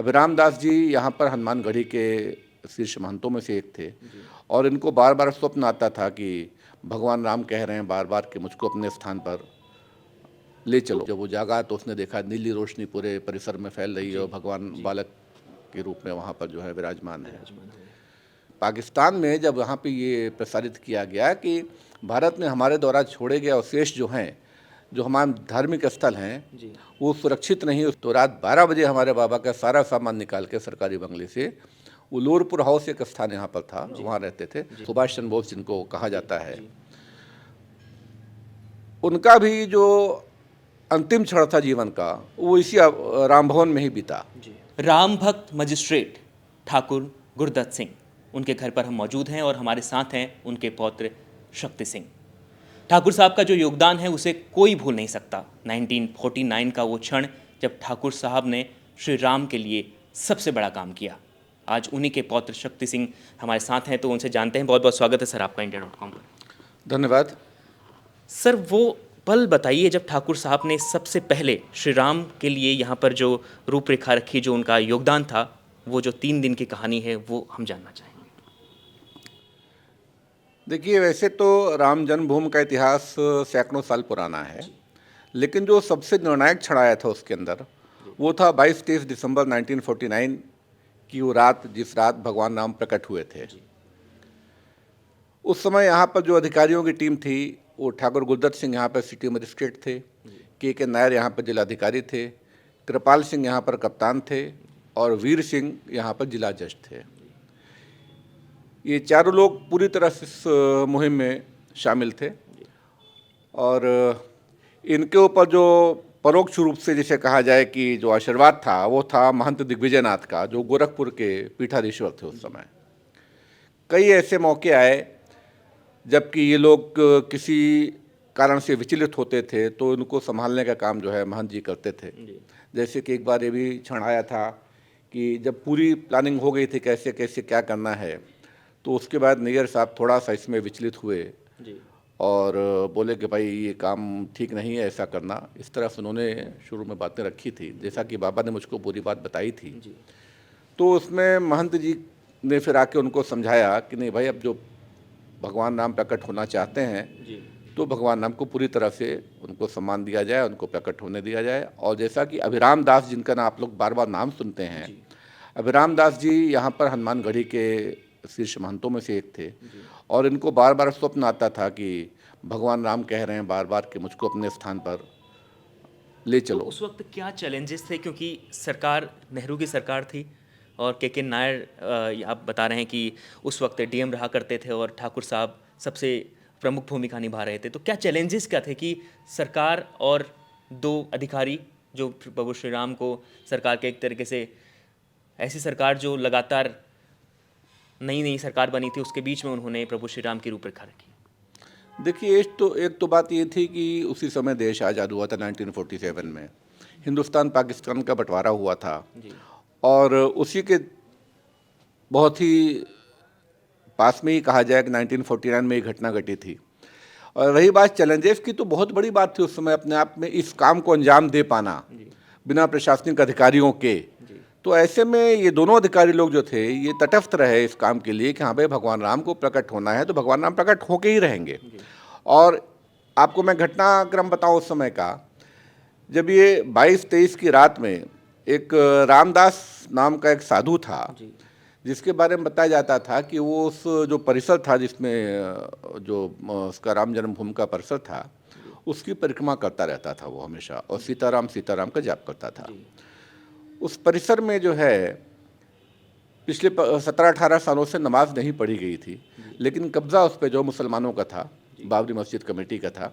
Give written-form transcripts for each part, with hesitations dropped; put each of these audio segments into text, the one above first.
अभिराम दास जी यहाँ पर हनुमानगढ़ी के शीर्ष महंतों में से एक थे और इनको बार बार स्वप्न आता था कि भगवान राम कह रहे हैं बार बार कि मुझको अपने स्थान पर ले चलो। जब वो जागा तो उसने देखा नीली रोशनी पूरे परिसर में फैल रही है और भगवान बालक के रूप में वहाँ पर जो है विराजमान है। पाकिस्तान में जब वहाँ पे ये प्रसारित किया गया कि भारत में हमारे द्वारा छोड़े गए अवशेष जो हैं, जो हमारे धार्मिक स्थल हैं, वो सुरक्षित नहीं, तो रात 12 बजे हमारे बाबा का सारा सामान निकाल के सरकारी बंगले से, वो लोरपुर हाउस एक स्थान यहाँ पर था, वहाँ रहते थे, सुभाष चंद्र बोस जिनको कहा जाता है, उनका भी जो अंतिम क्षण था जीवन का वो इसी राम भवन में ही बीता। राम भक्त मजिस्ट्रेट ठाकुर गुरदत्त सिंह, उनके घर पर हम मौजूद हैं और हमारे साथ हैं उनके पौत्र शक्ति सिंह। ठाकुर साहब का जो योगदान है उसे कोई भूल नहीं सकता। 1949 का वो क्षण जब ठाकुर साहब ने श्री राम के लिए सबसे बड़ा काम किया। आज उन्हीं के पौत्र शक्ति सिंह हमारे साथ हैं, तो उनसे जानते हैं। बहुत बहुत स्वागत है सर आपका इंडिया.com पर। धन्यवाद सर, वो पल बताइए जब ठाकुर साहब ने सबसे पहले श्री राम के लिए यहाँ पर जो रूपरेखा रखी, जो उनका योगदान था, वो जो 3 दिन की कहानी है वो हम जानना चाहेंगे। देखिए, वैसे तो राम जन्मभूमि का इतिहास सैकड़ों साल पुराना है, लेकिन जो सबसे निर्णायक क्षण आया था उसके अंदर वो था 22-23 दिसंबर 1949 की वो रात, जिस रात भगवान राम प्रकट हुए थे। उस समय यहाँ पर जो अधिकारियों की टीम थी वो ठाकुर गुरदत्त सिंह यहाँ पर सिटी मजिस्ट्रेट थे, के नायर यहाँ पर जिलाधिकारी थे, कृपाल सिंह यहाँ पर कप्तान थे और वीर सिंह यहाँ पर जिला जज थे। ये चारों लोग पूरी तरह से इस मुहिम में शामिल थे और इनके ऊपर जो परोक्ष रूप से जिसे कहा जाए कि जो आशीर्वाद था वो था महंत दिग्विजयनाथ का, जो गोरखपुर के पीठाधीश्वर थे उस समय। कई ऐसे मौके आए जबकि ये लोग किसी कारण से विचलित होते थे तो उनको संभालने का काम जो है महंत जी करते थे। जैसे कि एक बार ये भी क्षण आया था कि जब पूरी प्लानिंग हो गई थी कैसे कैसे क्या करना है, तो उसके बाद नैयर साहब थोड़ा सा इसमें विचलित हुए और बोले कि भाई ये काम ठीक नहीं है ऐसा करना। इस तरह से उन्होंने शुरू में बातें रखी थी, जैसा कि बाबा ने मुझको पूरी बात बताई थी। तो उसमें महंत जी ने फिर आके उनको समझाया कि नहीं भाई, अब जो भगवान राम प्रकट होना चाहते हैं तो भगवान राम को पूरी तरह से उनको सम्मान दिया जाए, उनको प्रकट होने दिया जाए। और जैसा कि अभिराम दास, जिनका ना आप लोग बार बार नाम सुनते हैं, अभिराम दास जी यहाँ पर हनुमानगढ़ी के शीर्ष महंतों में से एक थे और इनको बार बार स्वप्न आता था कि भगवान राम कह रहे हैं बार बार कि मुझको अपने स्थान पर ले चलो। तो उस वक्त क्या चैलेंजेस थे, क्योंकि सरकार नेहरू की सरकार थी और के नायर आप बता रहे हैं कि उस वक्त डीएम रहा करते थे और ठाकुर साहब सबसे प्रमुख भूमिका निभा रहे थे, तो क्या चैलेंजेस क्या थे कि सरकार और 2 अधिकारी जो प्रभु श्री राम को सरकार के एक तरीके से, ऐसी सरकार जो लगातार नई नई सरकार बनी थी, उसके बीच में उन्होंने प्रभु श्री राम की रूपरेखा रखी। देखिए, एक तो बात ये थी कि उसी समय देश आज़ाद हुआ था 1947 में, हिंदुस्तान पाकिस्तान का बंटवारा हुआ था और उसी के बहुत ही पास में ही कहा जाए कि 1949 में ये घटना घटी थी। और रही बात चैलेंजेस की, तो बहुत बड़ी बात थी उस समय अपने आप में इस काम को अंजाम दे पाना बिना प्रशासनिक अधिकारियों के। तो ऐसे में ये दोनों अधिकारी लोग जो थे ये तटस्थ रहे इस काम के लिए कि हाँ भाई, भगवान राम को प्रकट होना है तो भगवान राम प्रकट होके ही रहेंगे। और आपको मैं घटनाक्रम बताऊँ उस समय का, जब ये 22-23 की रात में एक रामदास नाम का एक साधु था जिसके बारे में बताया जाता था कि वो उस जो परिसर था जिसमें जो उसका राम जन्मभूमि का परिसर था उसकी परिक्रमा करता रहता था वो हमेशा, और सीताराम सीताराम का जाप करता था। उस परिसर में जो है पिछले 17-18 सालों से नमाज नहीं पढ़ी गई थी, लेकिन कब्जा उस पर जो मुसलमानों का था, बाबरी मस्जिद कमेटी का था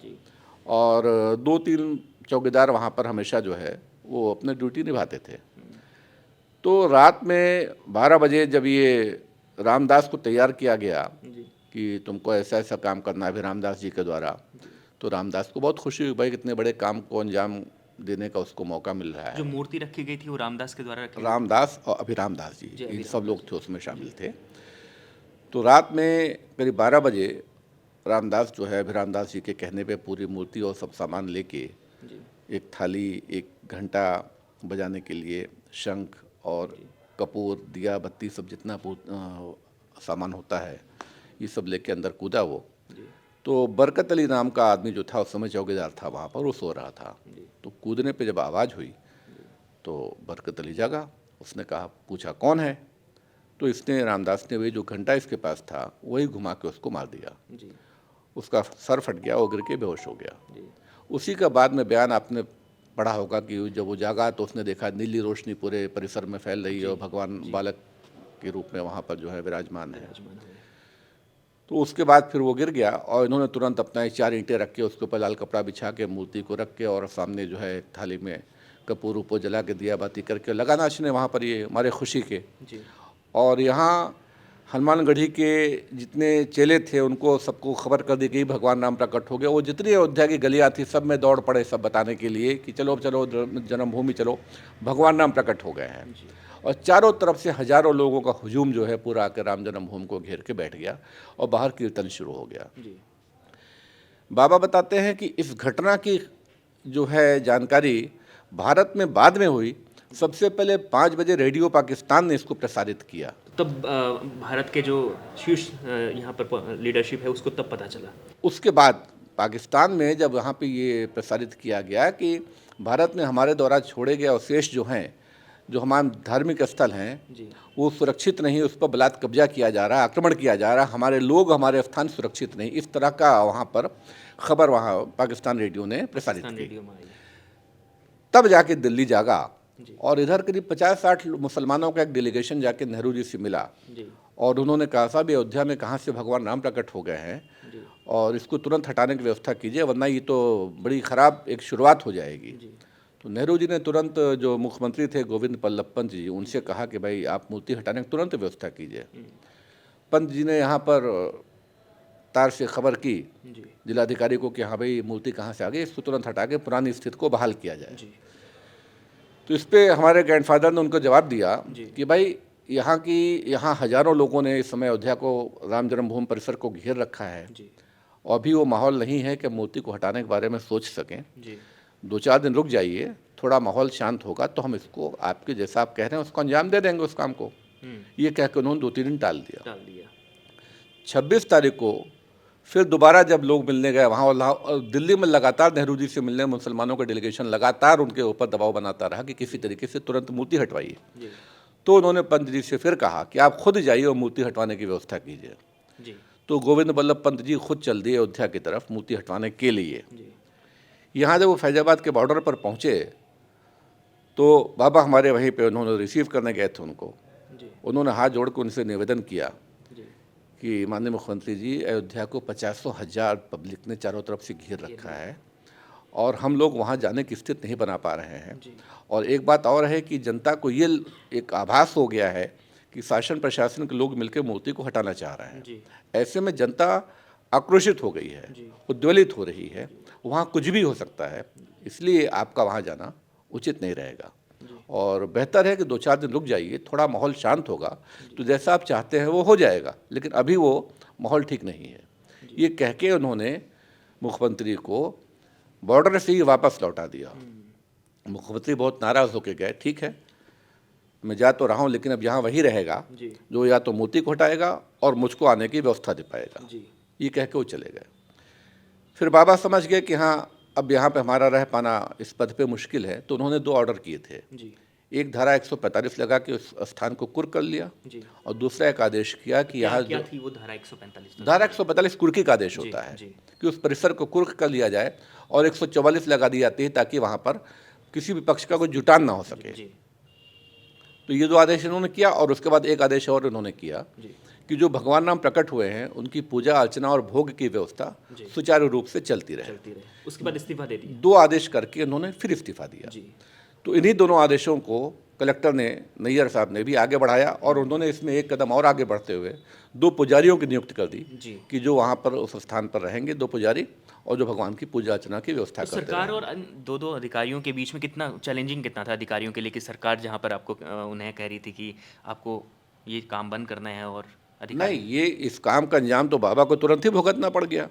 और 2-3 चौकीदार वहाँ पर हमेशा जो है वो अपने ड्यूटी निभाते थे। तो रात में 12 बजे जब ये रामदास को तैयार किया गया कि तुमको ऐसा ऐसा काम करना है अभिराम दास जी के द्वारा, तो रामदास को बहुत खुशी हुई, भाई कितने बड़े काम को अंजाम देने का उसको मौका मिल रहा है। जो मूर्ति रखी गई थी वो रामदास के द्वारा रखी, रामदास और अभिराम दास जी ये सब लोग थे उसमें शामिल थे। तो रात में करीब 12 बजे रामदास जो है अभिराम दास जी के कहने पे पूरी मूर्ति और सब सामान लेके एक थाली, एक घंटा बजाने के लिए, शंख और कपूर, दिया, बत्ती सब जितना सामान होता है ये सब लेके अंदर कूदा वो। तो बरकत अली नाम का आदमी जो था उस समय चौकीदार था वहाँ पर, वो सो रहा था। तो कूदने पे जब आवाज़ हुई तो बरकत अली जागा। उसने कहा, पूछा कौन है? तो इसने, रामदास ने, वही जो घंटा इसके पास था वही घुमा के उसको मार दिया। उसका सर फट गया, वो गिर के बेहोश हो गया। उसी का बाद में बयान आपने पढ़ा होगा कि जब वो जागा तो उसने देखा नीली रोशनी पूरे परिसर में फैल रही है और भगवान बालक के रूप में वहाँ पर जो है विराजमान है। तो उसके बाद फिर वो गिर गया और इन्होंने तुरंत अपना 4 ईंटें रख के उसके ऊपर लाल कपड़ा बिछा के मूर्ति को रख के और सामने जो है थाली में कपूर ऊपर जला के दिया बाती करके लगा नाचने वहाँ पर, ये हमारे खुशी के। और यहाँ हनुमानगढ़ी के जितने चेले थे उनको सबको खबर कर दी कि भगवान राम प्रकट हो गया। वो जितनी अयोध्या की गलियाँ थी सब में दौड़ पड़े सब बताने के लिए कि चलो चलो जन्मभूमि चलो, भगवान राम प्रकट हो गए हैं। और चारों तरफ से हजारों लोगों का हुजूम जो है पूरा आकर राम जन्मभूमि को घेर के बैठ गया और बाहर कीर्तन शुरू हो गया। बाबा बताते हैं कि इस घटना की जो है जानकारी भारत में बाद में हुई। सबसे पहले 5 बजे रेडियो पाकिस्तान ने इसको प्रसारित किया। तब भारत के जो शीर्ष यहाँ पर लीडरशिप है उसको तब पता चला। उसके बाद पाकिस्तान में जब यहाँ पे ये प्रसारित किया गया कि भारत में हमारे द्वारा छोड़े गए अवशेष जो हैं, जो हमारे धार्मिक स्थल हैं, वो सुरक्षित नहीं, उस पर बलात् कब्जा किया जा रहा है, आक्रमण किया जा रहा है, हमारे लोग, हमारे स्थान सुरक्षित नहीं, इस तरह का वहाँ पर खबर वहाँ पाकिस्तान रेडियो ने प्रसारित की। तब जाके दिल्ली जागा और इधर करीब 50-60 मुसलमानों का एक डेलीगेशन जाके नेहरू जी से मिला और उन्होंने कहा, साहब अयोध्या में कहाँ से भगवान राम प्रकट हो गए हैं और इसको तुरंत हटाने की व्यवस्था कीजिए, वरना ये तो बड़ी ख़राब एक शुरुआत हो जाएगी। तो नेहरू जी ने तुरंत, जो मुख्यमंत्री थे गोविंद बल्लभ पंत जी, उनसे कहा कि भाई आप मूर्ति हटाने की तुरंत व्यवस्था कीजिए। पंत जी ने यहाँ पर तार से खबर की जिलाधिकारी को कि हाँ भाई मूर्ति कहाँ से आ गई, इसको तुरंत हटा के पुरानी स्थिति को बहाल किया जाए। तो इस पर हमारे ग्रैंडफादर ने उनको जवाब दिया कि भाई यहाँ हजारों लोगों ने इस समय अयोध्या को, राम जन्मभूमि परिसर को घेर रखा है और अभी वो माहौल नहीं है कि मूर्ति को हटाने के बारे में सोच सकें। 2-4 दिन रुक जाइए, थोड़ा माहौल शांत होगा तो हम इसको आपके जैसा आप कह रहे हैं उसको अंजाम दे देंगे उस काम को। ये कह के उन्होंने 2-3 दिन टाल दिया। 26 तारीख को फिर दोबारा जब लोग मिलने गए वहाँ, और दिल्ली में लगातार नेहरू जी से मिलने मुसलमानों का डेलीगेशन लगातार उनके ऊपर दबाव बनाता रहा कि किसी तरीके से तुरंत मूर्ति हटवाइए। तो उन्होंने पंत जी से फिर कहा कि आप खुद जाइए और मूर्ति हटवाने की व्यवस्था कीजिए। तो गोविंद बल्लभ पंत जी खुद चल दिए अयोध्या की तरफ मूर्ति हटवाने के लिए। यहाँ जब वो फैजाबाद के बॉर्डर पर पहुँचे तो बाबा हमारे वहीं पे, उन्होंने रिसीव करने गए थे उनको। उन्होंने हाथ जोड़ कर उनसे निवेदन किया कि माननीय मुख्यमंत्री जी, अयोध्या को 50,000 पब्लिक ने चारों तरफ से घेर रखा है और हम लोग वहाँ जाने की स्थिति नहीं बना पा रहे हैं। और एक बात और है कि जनता को ये एक आभास हो गया है कि शासन प्रशासन के लोग मिलकर मूर्ति को हटाना चाह रहे हैं। ऐसे में जनता आक्रोशित हो गई है, उद्वेलित हो रही है, वहाँ कुछ भी हो सकता है, इसलिए आपका वहाँ जाना उचित नहीं रहेगा और बेहतर है कि 2-4 दिन रुक जाइए, थोड़ा माहौल शांत होगा तो जैसा आप चाहते हैं वो हो जाएगा, लेकिन अभी वो माहौल ठीक नहीं है। ये कह के उन्होंने मुख्यमंत्री को बॉर्डर से ही वापस लौटा दिया। मुख्यमंत्री बहुत नाराज़ होकर गए, ठीक है मैं जा तो रहा हूँ लेकिन अब यहाँ वही रहेगा जो या तो मूर्ति को हटाएगा और मुझको आने की व्यवस्था दे पाएगा। ये कह के वो चले गए। फिर बाबा समझ गए कि हाँ अब यहाँ पे हमारा रह पाना इस पद पे मुश्किल है, तो उन्होंने 2 ऑर्डर किए थे। एक धारा 145 लगा के उस स्थान को कुर्क कर लिया और दूसरा एक आदेश किया कि यहाँ क्या थी वो धारा 145? धारा 145 कुर्की का आदेश होता है कि उस परिसर को कुर्क कर लिया जाए और 144 लगा दी जाती है ताकि वहाँ पर किसी भी पक्ष का कोई जुटान ना हो सके। तो ये 2 आदेश इन्होंने किया और उसके बाद एक आदेश और इन्होंने किया कि जो भगवान राम प्रकट हुए हैं उनकी पूजा अर्चना और भोग की व्यवस्था सुचारू रूप से चलती रहे। उसके बाद इस्तीफा दे दिया। 2 आदेश करके उन्होंने फिर इस्तीफा दिया। तो इन्हीं दोनों आदेशों को कलेक्टर ने, नैयर साहब ने भी आगे बढ़ाया और उन्होंने इसमें एक कदम और आगे बढ़ते हुए 2 पुजारियों की नियुक्ति कर दी कि जो वहाँ पर उस स्थान पर रहेंगे, 2 पुजारी और जो भगवान की पूजा अर्चना की व्यवस्था करते हैं। सरकार और 2 अधिकारियों के बीच में कितना चैलेंजिंग कितना था अधिकारियों के लिए कि सरकार जहाँ पर आपको उन्हें कह रही थी कि आपको ये काम बंद करना है और नहीं, ये इस काम का अंजाम तो बाबा को तुरंत ही भुगतना पड़ गया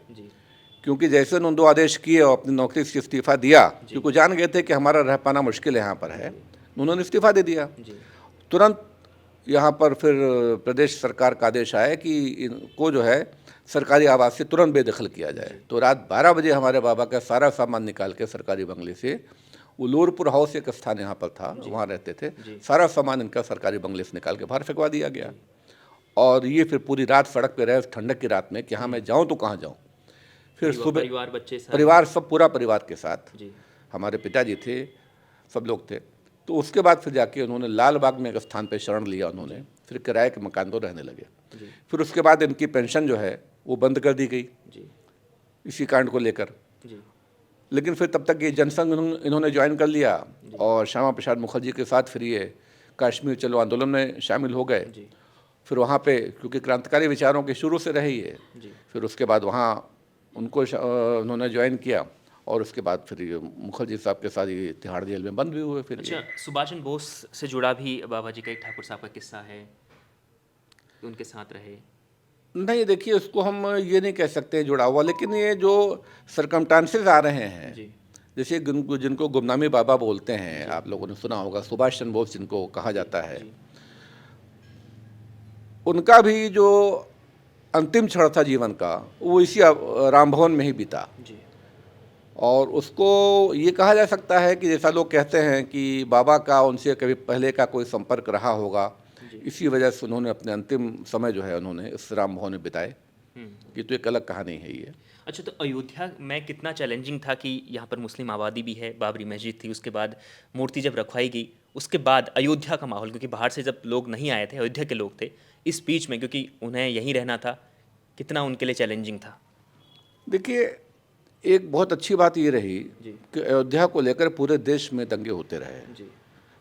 क्योंकि जैसे उन्होंने 2 आदेश किए और अपनी नौकरी से इस्तीफा दिया क्योंकि जान गए थे कि हमारा रह पाना मुश्किल यहाँ पर है, उन्होंने इस्तीफा दे दिया। तुरंत यहाँ पर फिर प्रदेश सरकार का आदेश आया कि इनको जो है सरकारी आवास से तुरंत बेदखल किया जाए। तो रात 12 बजे हमारे बाबा का सारा सामान निकाल के सरकारी बंगले से, उलूरपुर हाउस एक स्थान यहाँ पर था, वहाँ रहते थे, सारा सामान इनका सरकारी बंगले से निकाल के बाहर फेंकवा दिया गया। और ये फिर पूरी रात सड़क पे रहे उस ठंडक की रात में कि हाँ मैं जाऊँ तो कहाँ जाऊँ। फिर सुबह परिवार, बच्चे, परिवार सब, पूरा परिवार के साथ, जी, हमारे पिताजी थे, सब लोग थे। तो उसके बाद फिर जाके उन्होंने लाल बाग में एक स्थान पे शरण लिया उन्होंने, फिर किराए के मकान तो रहने लगे। फिर उसके बाद इनकी पेंशन जो है वो बंद कर दी गई जी, इसी कांड को लेकर। जी, लेकिन फिर तब तक ये जनसंघ इन्होंने ज्वाइन कर लिया और श्यामा प्रसाद मुखर्जी के साथ फिर ये कश्मीर चलो आंदोलन में शामिल हो गए। जी, फिर वहाँ पे क्योंकि क्रांतिकारी विचारों के शुरू से रहे ये, जी, फिर उसके बाद वहाँ उनको उन्होंने ज्वाइन किया और उसके बाद फिर ये मुखर्जी साहब के साथ ये तिहाड़ जेल में बंद भी हुए फिर ये। अच्छा, सुभाष चंद्र बोस से जुड़ा भी बाबा जी का एक ठाकुर साहब का किस्सा है, उनके साथ रहे। नहीं देखिए, उसको हम ये नहीं कह सकते जुड़ा हुआ, लेकिन ये जो सरकमस्टांसेस आ रहे हैं, जी, जैसे जिनको गुमनामी बाबा बोलते हैं, आप लोगों ने सुना होगा, सुभाष चंद्र बोस जिनको कहा जाता है, जी, उनका भी जो अंतिम क्षण था जीवन का वो इसी राम भवन में ही बीता। जी, और उसको ये कहा जा सकता है कि जैसा लोग कहते हैं कि बाबा का उनसे कभी पहले का कोई संपर्क रहा होगा, इसी वजह से उन्होंने अपने अंतिम समय जो है उन्होंने इस राम भवन में बिताए। ये तो एक अलग कहानी है ये। अच्छा, तो अयोध्या में कितना चैलेंजिंग था कि यहाँ पर मुस्लिम आबादी भी है, बाबरी मस्जिद थी, उसके बाद मूर्ति जब रखवाई गई, उसके बाद अयोध्या का माहौल, क्योंकि बाहर से जब लोग नहीं आए थे, अयोध्या के लोग थे, इस बीच में क्योंकि उन्हें यहीं रहना था, कितना उनके लिए चैलेंजिंग था? देखिए, एक बहुत अच्छी बात ये रही कि अयोध्या को लेकर पूरे देश में दंगे होते रहे, जी,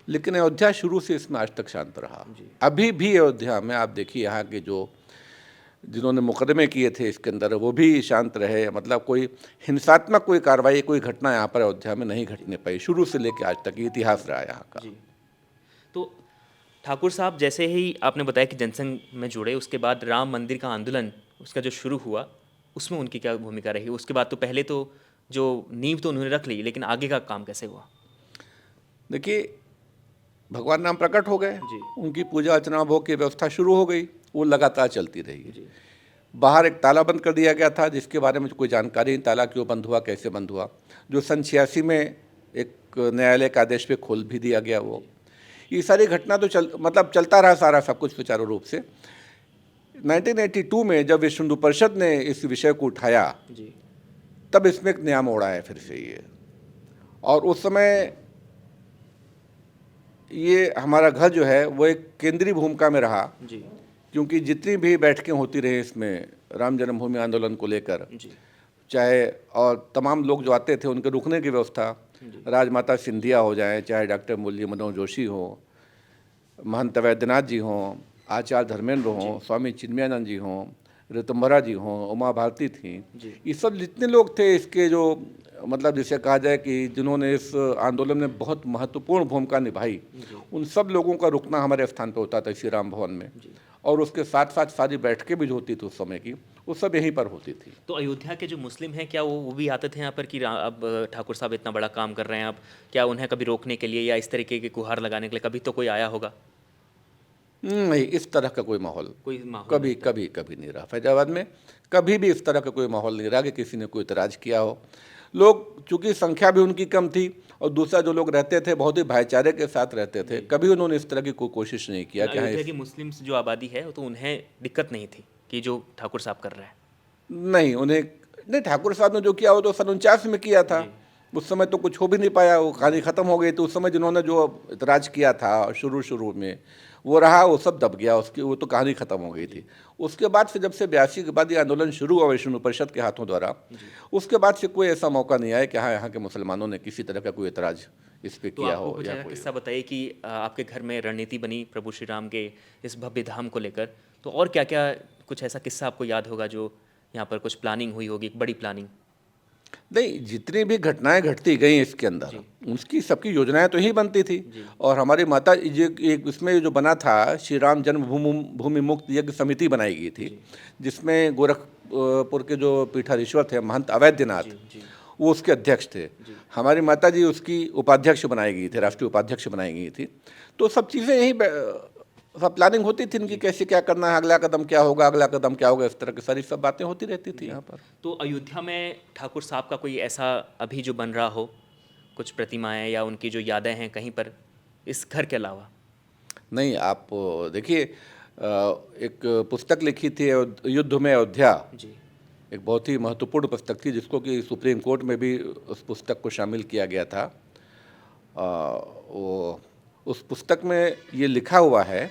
लेकिन अयोध्या शुरू से इसमें आज तक शांत रहा। अभी भी अयोध्या में आप देखिए, यहाँ के जो जिन्होंने मुकदमे किए थे इसके अंदर वो भी शांत रहे, मतलब कोई हिंसात्मक कोई कार्रवाई, कोई घटना यहाँ पर अयोध्या में नहीं घटने पाई, शुरू से लेकर आज तक ये इतिहास रहा यहाँ का। जी। तो ठाकुर साहब जैसे ही आपने बताया कि जनसंघ में जुड़े, उसके बाद राम मंदिर का आंदोलन उसका जो शुरू हुआ, उसमें उनकी क्या भूमिका रही? उसके बाद तो पहले तो जो नींव तो उन्होंने रख ली, लेकिन आगे का काम कैसे हुआ? देखिए, भगवान राम प्रकट हो गए, जी, उनकी पूजा अर्चना भोग की व्यवस्था शुरू हो गई, वो लगातार चलती रही। जी, बाहर एक ताला बंद कर दिया गया था जिसके बारे में कोई जानकारी नहीं, ताला क्यों बंद हुआ, कैसे बंद हुआ, जो सन 86 में एक न्यायालय के आदेश पे खोल भी दिया गया। वो ये सारी घटना तो चलता रहा सारा सब कुछ सुचारू रूप से। 1982 में जब विश्व हिंदू परिषद ने इस विषय को उठाया, जी, तब इसमें एक नया मोड़ आया फिर से ये। और उस समय ये हमारा घर जो है वो एक केंद्रीय भूमिका में रहा, जी, क्योंकि जितनी भी बैठकें होती रही इसमें राम जन्मभूमि आंदोलन को लेकर, जी, चाहे और तमाम लोग जो आते थे उनके रुकने की व्यवस्था, राजमाता सिंधिया हो जाए, चाहे डॉक्टर मुरली मनोहर जोशी हो, महंत वैद्यनाथ जी हों, आचार्य धर्मेंद्र हों, स्वामी चिन्मयानंद जी हों, ऋतुम्बरा जी हों, उमा भारती थी, ये सब जितने लोग थे इसके जो मतलब जिसे कहा जाए कि जिन्होंने इस आंदोलन में बहुत महत्वपूर्ण भूमिका निभाई, उन सब लोगों का रुकना हमारे स्थान पर होता था इसी राम भवन में। और उसके साथ साथ सारी बैठकें भी जो होती थी उस समय की, वो सब यहीं पर होती थी। तो अयोध्या के जो मुस्लिम हैं, क्या वो भी आते थे यहाँ पर कि अब ठाकुर साहब इतना बड़ा काम कर रहे हैं, अब क्या उन्हें कभी रोकने के लिए या इस तरीके की गुहार लगाने के लिए कभी तो कोई आया होगा? नहीं, इस तरह का कोई माहौल कोई माहौल कभी कभी कभी नहीं रहा फैजाबाद में। कभी भी इस तरह का कोई माहौल नहीं रहा कि किसी ने कोई इतराज़ किया हो। लोग, चूंकि संख्या भी उनकी कम थी और दूसरा जो लोग रहते थे बहुत ही भाईचारे के साथ रहते थे, कभी उन्होंने इस तरह की कोई कोशिश नहीं किया कि हाँ अयोध्या की मुस्लिम जो आबादी है तो उन्हें दिक्कत नहीं थी कि जो ठाकुर साहब कर रहे हैं? नहीं, उन्हें नहीं, ठाकुर साहब ने जो किया वो तो सन 49 में किया था। उस समय तो कुछ हो भी नहीं पाया, वो कहानी ख़त्म हो गई। तो उस समय जिन्होंने जो इतराज़ किया था शुरू में वो रहा, वो सब दब गया, उसकी वो तो कहानी ख़त्म हो गई थी। उसके बाद से जब से 82 के बाद ये आंदोलन शुरू हुआ विश्व हिंदू परिषद के हाथों द्वारा, उसके बाद से कोई ऐसा मौका नहीं आया कि हाँ यहाँ के मुसलमानों ने किसी तरह का कोई एतराज़ इस पर तो किया आपको हो कुछ या ऐसा कोई। किस्सा बताइए कि आपके घर में रणनीति बनी प्रभु श्री राम के इस भव्य धाम को लेकर, तो और क्या क्या कुछ ऐसा किस्सा आपको याद होगा जो यहाँ पर कुछ प्लानिंग हुई होगी, एक बड़ी प्लानिंग? नहीं, जितनी भी घटनाएं घटती गई इसके अंदर, उसकी सबकी योजनाएं तो ही बनती थी। और हमारी माता जी एक इसमें जो बना था, श्री राम जन्मभूमि मुक्त यज्ञ समिति बनाई गई थी, जिसमें गोरखपुर के जो पीठाधीश्वर थे महंत अवैधनाथ, वो उसके अध्यक्ष थे। हमारी माता जी उसकी उपाध्यक्ष बनाई गई थी, राष्ट्रीय उपाध्यक्ष बनाई गई थी। तो सब चीज़ें यही सब प्लानिंग होती थी इनकी, कैसे क्या करना है, अगला कदम क्या होगा, अगला कदम क्या होगा, इस तरह की सारी सब बातें होती रहती थी यहाँ पर। तो अयोध्या में ठाकुर साहब का कोई ऐसा अभी जो बन रहा हो, कुछ प्रतिमाएं या उनकी जो यादें हैं कहीं पर इस घर के अलावा? नहीं, आप देखिए, एक पुस्तक लिखी थी युद्ध में अयोध्या, जी एक बहुत ही महत्वपूर्ण पुस्तक थी जिसको कि सुप्रीम कोर्ट में भी उस पुस्तक को शामिल किया गया था। वो उस पुस्तक में ये लिखा हुआ है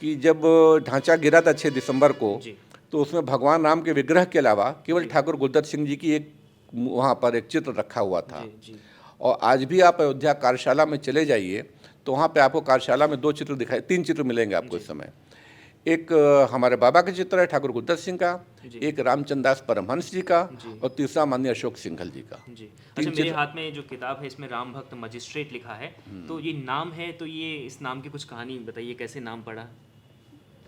कि जब ढांचा गिरा था 6 दिसंबर को, जी तो उसमें भगवान राम के विग्रह के अलावा केवल ठाकुर गुरदत्त सिंह जी की एक वहाँ पर एक चित्र रखा हुआ था। जी और आज भी आप अयोध्या कार्यशाला में चले जाइए तो वहाँ पे आपको कार्यशाला में 2 चित्र दिखाई, 3 चित्र मिलेंगे आपको इस समय। एक हमारे बाबा का चित्र है ठाकुर गुरदत्त सिंह का, एक रामचंद्र दास परमहंस जी का, और तीसरा माननीय अशोक सिंघल जी का। जी। अच्छा, मेरे हाथ में जो किताब है इसमें राम भक्त मजिस्ट्रेट लिखा है, तो ये नाम है, तो ये इस नाम की कुछ कहानी बताइए, कैसे नाम पड़ा?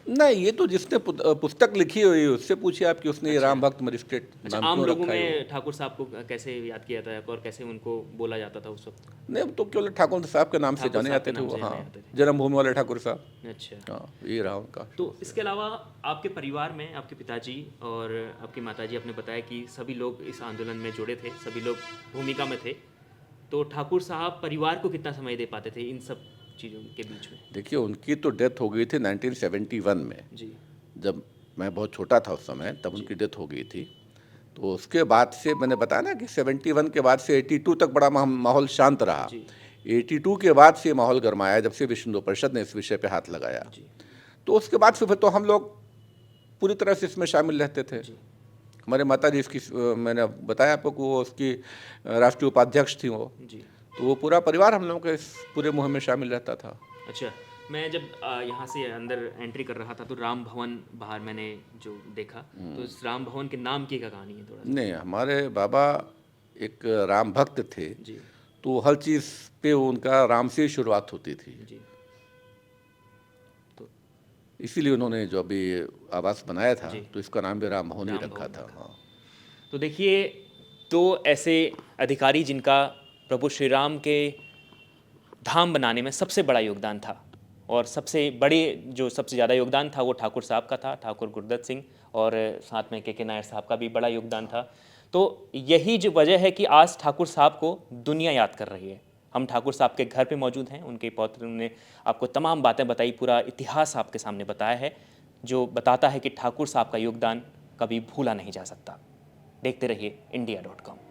नहीं, ये तो जिसने पुस्तक लिखी हुई है उससे पूछिए आप कि उसने ये राम भक्त मजिस्ट्रेट अच्छा, नाम आम क्यों लोगों रखा है। में ठाकुर साहब को कैसे याद किया जाता है और कैसे उनको बोला जाता था उस वक्त? नहीं, तो केवल ठाकुर साहब के नाम से ठाकुर जाने साहब जाते के थे नाम वो। से हाँ, जाने जाते थे। जन्मभूमि वाले ठाकुर साहब। अच्छा, हाँ, ये रहा उनका। तो इसके अलावा आपके परिवार में आपके पिताजी और आपकी माताजी, आपने बताया कि सभी लोग इस आंदोलन में जुड़े थे, सभी लोग भूमिका में थे, तो ठाकुर साहब परिवार को कितना समय दे पाते थे इन सब चीज़ों के बीच में? देखिए, उनकी तो डेथ हो गई थी 1971 में, जी जब मैं बहुत छोटा था उस समय, तब उनकी डेथ हो गई थी। तो उसके बाद से मैंने बताया ना कि 71 के बाद से 82 तक बड़ा माहौल शांत रहा। जी 82 के बाद से माहौल गरमाया जब से विश्व हिंदू परिषद ने इस विषय पे हाथ लगाया। जी तो उसके बाद से फिर तो हम लोग पूरी तरह से इसमें शामिल रहते थे। जी हमारे माता जी इसकी मैंने बताया आपको कि वो उसकी राष्ट्रीय उपाध्यक्ष थी वो। जी। तो वो पूरा परिवार हम लोगों के इस पूरे मुहिम में शामिल रहता था। अच्छा, मैं जब यहाँ से अंदर एंट्री कर रहा था तो राम भवन बाहर मैंने जो देखा, तो इस राम भवन के नाम की क्या कहानी है थोड़ा सा? नहीं, हमारे बाबा एक राम भक्त थे, जी तो हर चीज़ पे उनका राम से ही शुरुआत होती थी। जी। तो इसीलिए उन्होंने जो अभी आवास बनाया था जी। तो इसका नाम भी राम भवन ही राम रखा भवन था। रखा। हाँ। तो देखिए, तो ऐसे अधिकारी जिनका प्रभु श्री राम के धाम बनाने में सबसे बड़ा योगदान था, और सबसे बड़े जो सबसे ज़्यादा योगदान था वो ठाकुर साहब का था, ठाकुर गुरदत्त सिंह, और साथ में के नायर साहब का भी बड़ा योगदान था। तो यही जो वजह है कि आज ठाकुर साहब को दुनिया याद कर रही है। हम ठाकुर साहब के घर पे मौजूद हैं, उनके पौत्र ने आपको तमाम बातें बताई, पूरा इतिहास आपके सामने बताया है, जो बताता है कि ठाकुर साहब का योगदान कभी भूला नहीं जा सकता। देखते रहिए India.com।